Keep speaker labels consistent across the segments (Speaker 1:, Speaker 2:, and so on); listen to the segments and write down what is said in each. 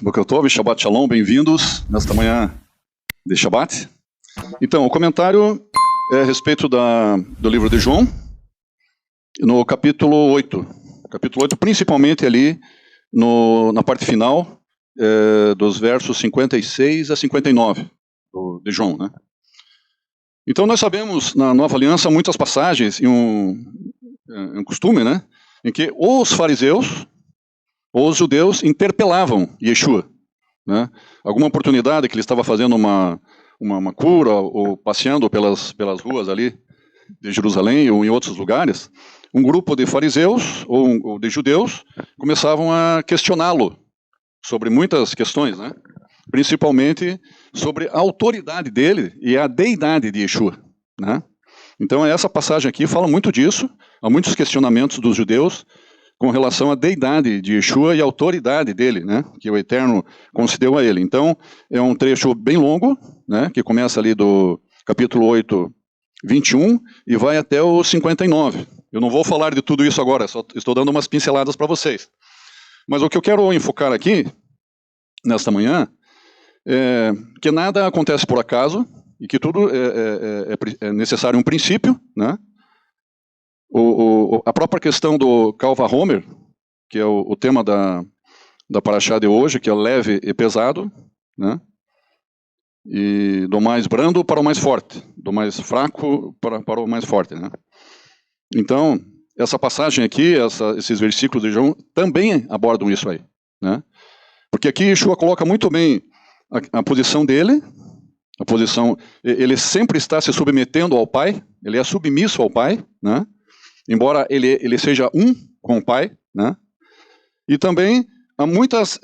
Speaker 1: Boker Tov, Shabbat Shalom, bem-vindos nesta manhã de Shabbat. Então, o comentário é a respeito do livro de João, no capítulo 8. Capítulo 8, principalmente ali na parte final, dos versos 56 a 59 de João, né? Então, nós sabemos, na Nova Aliança, muitas passagens e um costume, né, em que os fariseus, ou os judeus, interpelavam Yeshua, né? Alguma oportunidade que ele estava fazendo uma cura, ou passeando pelas ruas ali de Jerusalém ou em outros lugares, um grupo de fariseus ou de judeus começavam a questioná-lo sobre muitas questões, né? Principalmente sobre a autoridade dele e a deidade de Yeshua, né? Então essa passagem aqui fala muito disso. Há muitos questionamentos dos judeus com relação à deidade de Yeshua e a autoridade dele, né, que o Eterno concedeu a ele. Então, é um trecho bem longo, né, que começa ali do capítulo 8, 21, e vai até o 59. Eu não vou falar de tudo isso agora, só estou dando umas pinceladas para vocês. Mas o que eu quero enfocar aqui, nesta manhã, é que nada acontece por acaso, e que tudo é necessário um princípio, né? A própria questão do Kalva Homer, que é o tema da Parashá de hoje, que é leve e pesado, né? E do mais brando para o mais forte, do mais fraco para o mais forte, né? Então, essa passagem aqui, esses versículos de João, também abordam isso aí, né? Porque aqui Yeshua coloca muito bem a posição dele, ele sempre está se submetendo ao Pai, ele é submisso ao Pai, né? Embora ele seja um com o Pai, né? E também há muitos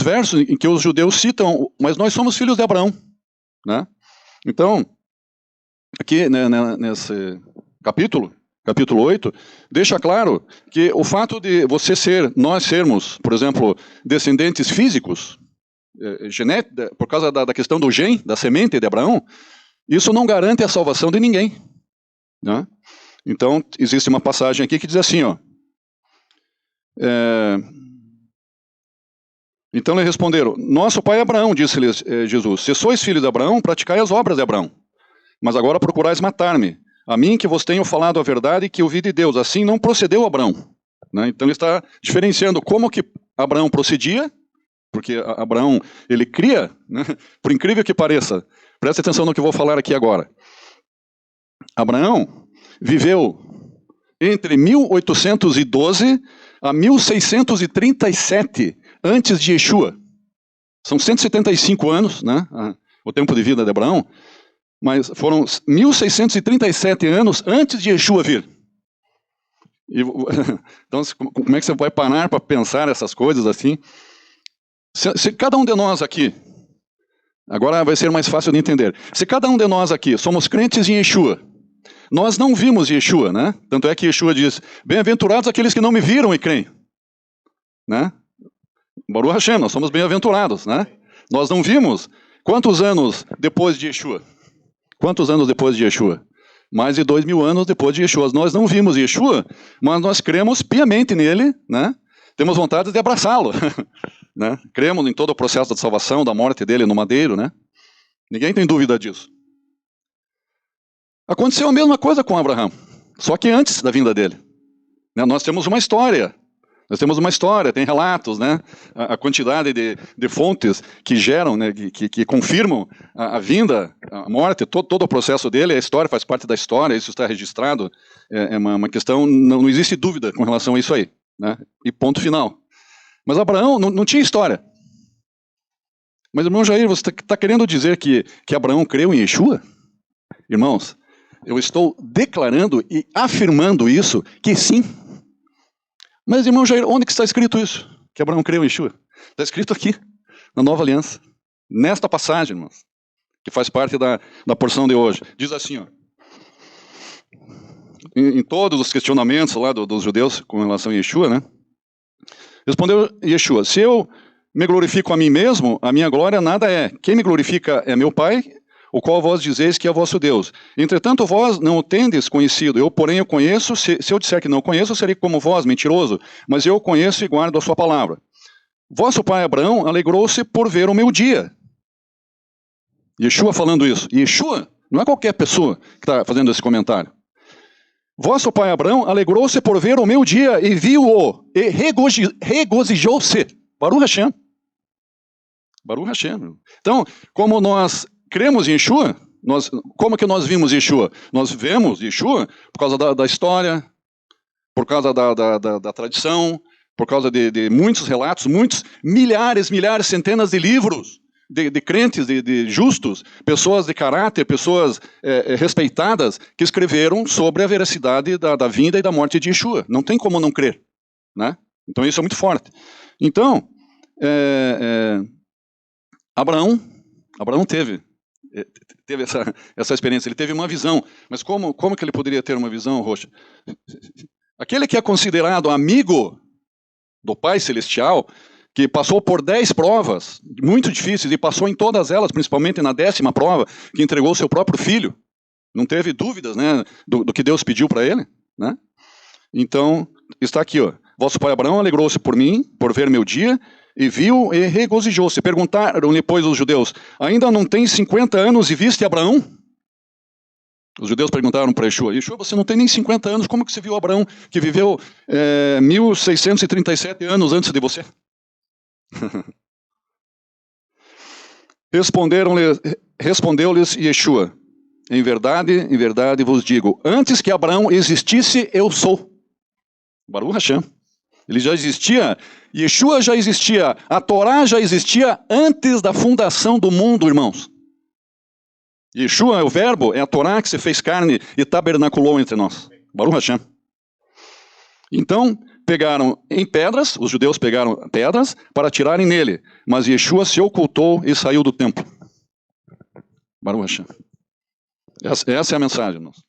Speaker 1: versos em que os judeus citam, mas nós somos filhos de Abraão, né? Então, aqui, né, nesse capítulo 8, deixa claro que o fato de nós sermos, por exemplo, descendentes físicos, por causa da questão do gen, da semente de Abraão, isso não garante a salvação de ninguém, né? Então, existe uma passagem aqui que diz assim, ó. Então, eles responderam, nosso pai Abraão, disse-lhes Jesus, se sois filhos de Abraão, praticai as obras de Abraão. Mas agora procurais matar-me, a mim que vos tenho falado a verdade que ouvi de Deus. Assim não procedeu Abraão, né? Então, ele está diferenciando como que Abraão procedia, porque Abraão, ele cria, né? Por incrível que pareça, preste atenção no que eu vou falar aqui agora. Abraão viveu entre 1812 a 1637 antes de Yeshua. São 175 anos, né, o tempo de vida de Abraão, mas foram 1637 anos antes de Yeshua vir. Então, como é que você vai parar para pensar essas coisas assim? Se cada um de nós aqui, agora vai ser mais fácil de entender, se cada um de nós aqui somos crentes em Yeshua, nós não vimos Yeshua, né? Tanto é que Yeshua diz, bem-aventurados aqueles que não me viram e creem, né? Baruch Hashem, nós somos bem-aventurados, né? Nós não vimos. Quantos anos depois de Yeshua? Quantos anos depois de Yeshua? Mais de 2000 anos depois de Yeshua. Nós não vimos Yeshua, mas nós cremos piamente nele, né? Temos vontade de abraçá-lo, né? Cremos em todo o processo de salvação, da morte dele no madeiro, né? Ninguém tem dúvida disso. Aconteceu a mesma coisa com Abraão, só que antes da vinda dele, né? Nós temos uma história, tem relatos, né? A quantidade de fontes que geram, né? que confirmam a vinda, a morte, todo o processo dele, a história faz parte da história, isso está registrado, é uma questão, não existe dúvida com relação a isso aí, né? E ponto final. Mas Abraão não tinha história. Mas, irmão Jair, você está querendo dizer que Abraão creu em Yeshua? Irmãos, eu estou declarando e afirmando isso, que sim. Mas, irmão Jair, onde que está escrito isso? Que Abraão creu em Yeshua? Está escrito aqui, na Nova Aliança. Nesta passagem, irmãos, que faz parte da porção de hoje. Diz assim, ó. Em todos os questionamentos lá dos judeus com relação a Yeshua, né? Respondeu Yeshua, se eu me glorifico a mim mesmo, a minha glória nada é. Quem me glorifica é meu Pai, o qual vós dizeis que é vosso Deus. Entretanto, vós não o tendes conhecido, eu, porém, o conheço. Se eu disser que não o conheço, serei como vós, mentiroso. Mas eu o conheço e guardo a sua palavra. Vosso pai Abraão alegrou-se por ver o meu dia. Yeshua falando isso. Yeshua não é qualquer pessoa que está fazendo esse comentário. Vosso pai Abraão alegrou-se por ver o meu dia e viu-o e regozijou-se. Baruch Hashem. Baruch Hashem. Então, como nós cremos em Yeshua, como que nós vimos Yeshua? Nós vemos Yeshua por causa da história, por causa da tradição, por causa de muitos relatos, muitos, milhares, centenas de livros de crentes, de justos, pessoas de caráter, pessoas respeitadas, que escreveram sobre a veracidade da vinda e da morte de Yeshua. Não tem como não crer, né? Então isso é muito forte. Então, Abraão teve essa experiência, ele teve uma visão. Mas como que ele poderia ter uma visão, Rocha? Aquele que é considerado amigo do Pai Celestial, que passou por 10 provas muito difíceis e passou em todas elas, principalmente na 10ª prova, que entregou seu próprio filho, não teve dúvidas, né, do que Deus pediu para ele, né? Então, está aqui, ó. Vosso pai Abraão alegrou-se por mim, por ver meu dia, e viu e regozijou-se. Perguntaram-lhe, pois, os judeus, ainda não tem 50 anos e viste Abraão? Os judeus perguntaram para Yeshua, Yeshua, você não tem nem 50 anos, como que você viu Abraão, que viveu 1637 anos antes de você? Respondeu-lhes Yeshua, em verdade vos digo, antes que Abraão existisse, eu sou. Baruch Hashem. Ele já existia, Yeshua já existia, a Torá já existia antes da fundação do mundo, irmãos. Yeshua é o verbo, é a Torá que se fez carne e tabernaculou entre nós. Baruch Hashem. Então, pegaram em pedras, os judeus pegaram pedras para atirarem nele, mas Yeshua se ocultou e saiu do templo. Baruch Hashem. Essa é a mensagem, irmãos.